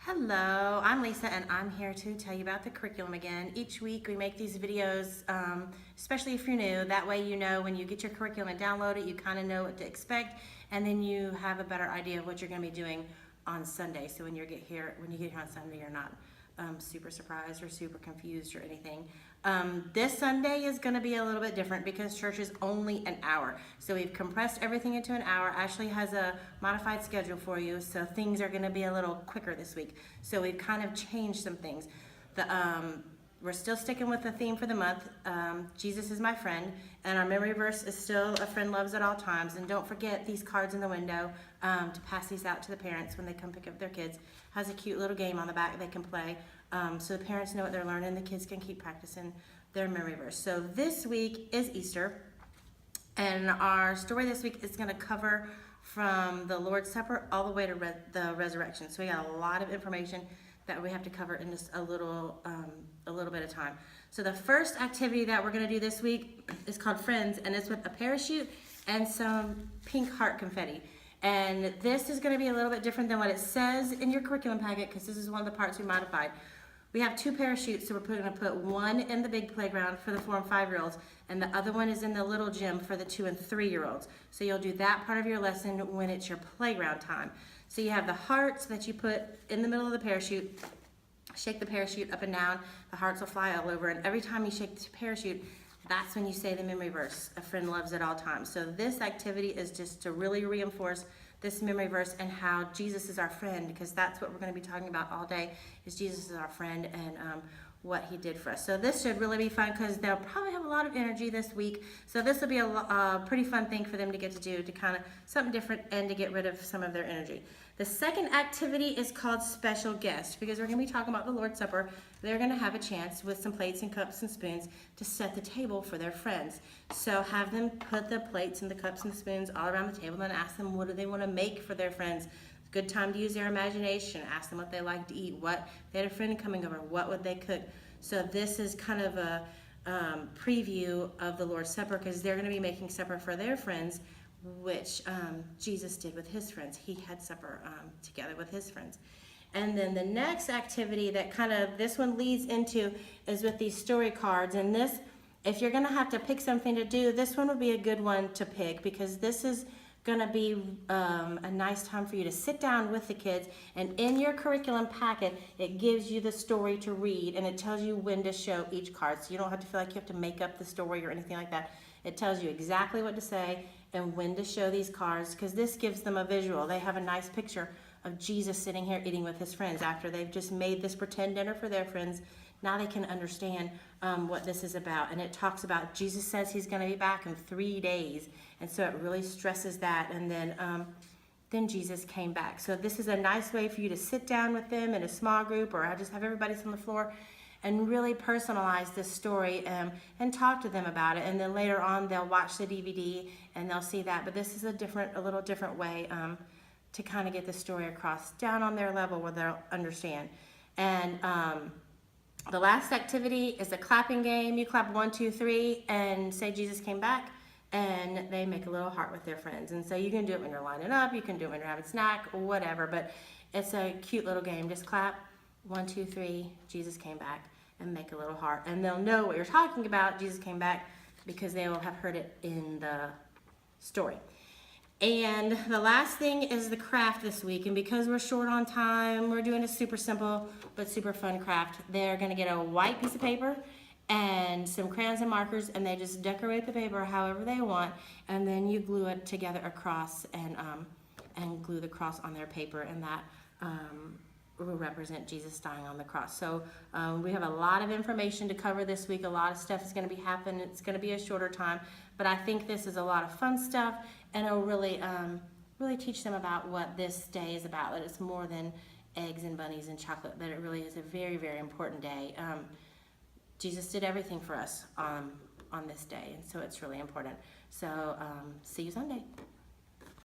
Hello, I'm Lisa and I'm here to tell you about the curriculum again. Each week we make these videos, especially if you're new. That way you know when you get your curriculum and download it, you kind of know what to expect, and then you have a better idea of what you're going to be doing on Sunday. So when you get here on Sunday, you're not super surprised or super confused or anything. This Sunday is going to be a little bit different because church is only an hour. So we've compressed everything into an hour. Ashley has a modified schedule for you, so things are going to be a little quicker this week. So we've kind of changed some things. We're still sticking with the theme for the month. Jesus is my friend, and our memory verse is still a friend loves at all times. And don't forget these cards in the window to pass these out to the parents when they come pick up their kids. Has a cute little game on the back they can play, so the parents know what they're learning. The kids can keep practicing their memory verse. So this week is Easter, and our story this week is going to cover from the Lord's Supper all the way to the resurrection. So we got a lot of information that we have to cover in just a little bit of time. So the first activity that we're going to do this week is called Friends, and it's with a parachute and some pink heart confetti. And this is going to be a little bit different than what it says in your curriculum packet, because this is one of the parts we modified. We have two parachutes, so we're going to put one in the big playground for the 4- and 5-year-olds, and the other one is in the little gym for the 2- and 3-year-olds. So you'll do that part of your lesson when it's your playground time. So you have the hearts that you put in the middle of the parachute. Shake the parachute up and down. The hearts will fly all over, and every time you shake the parachute, that's when you say the memory verse, a friend loves at all times. So this activity is just to really reinforce this memory verse and how Jesus is our friend, because that's what we're going to be talking about all day, is Jesus is our friend and what he did for us. So this should really be fun because they'll probably have a lot of energy this week. So this will be a pretty fun thing for them to get to do, to kind of something different and to get rid of some of their energy. The second activity is called Special Guest, because we're going to be talking about the Lord's Supper. They're going to have a chance with some plates and cups and spoons to set the table for their friends. So have them put the plates and the cups and the spoons all around the table and ask them what do they want to make for their friends. Good time to use their imagination. Ask them what they like to eat. What if they had a friend coming over, what would they cook? So this is kind of a preview of the Lord's Supper, because they're going to be making supper for their friends, which Jesus did with his friends. He had supper together with his friends. And then the next activity that this one leads into is with these story cards. And this, if you're going to have to pick something to do, this one would be a good one to pick, because this is going to be a nice time for you to sit down with the kids, and in your curriculum packet it gives you the story to read, and it tells you when to show each card, so you don't have to feel like you have to make up the story or anything like that. It tells you exactly what to say and when to show these cards, because this gives them a visual. They have a nice picture of Jesus sitting here eating with his friends after they've just made this pretend dinner for their friends. Now they can understand what this is about. And it talks about Jesus says he's going to be back in 3 days. And so it really stresses that. And then Jesus came back. So this is a nice way for you to sit down with them in a small group, or just have everybody sit on the floor and really personalize this story and talk to them about it. And then later on they'll watch the DVD and they'll see that. But this is a little different way to kind of get the story across down on their level where they'll understand. And the last activity is a clapping game. You clap 1, 2, 3 and say Jesus came back, and they make a little heart with their friends. And so you can do it when you're lining up, you can do it when you're having a snack, or whatever, but it's a cute little game. Just clap 1, 2, 3, Jesus came back, and make a little heart. And they'll know what you're talking about, Jesus came back, because they will have heard it in the story. And the last thing is the craft this week. And because we're short on time, we're doing a super simple but super fun craft. They're going to get a white piece of paper and some crayons and markers, and they just decorate the paper however they want, and then you glue it together across and glue the cross on their paper, and that will represent Jesus dying on the cross. So we have a lot of information to cover this week. A lot of stuff is going to be happening. It's going to be a shorter time, but I think this is a lot of fun stuff, and it'll really teach them about what this day is about, that it's more than eggs and bunnies and chocolate, that it really is a very, very important day. Jesus did everything for us on this day, and so it's really important. So see you Sunday.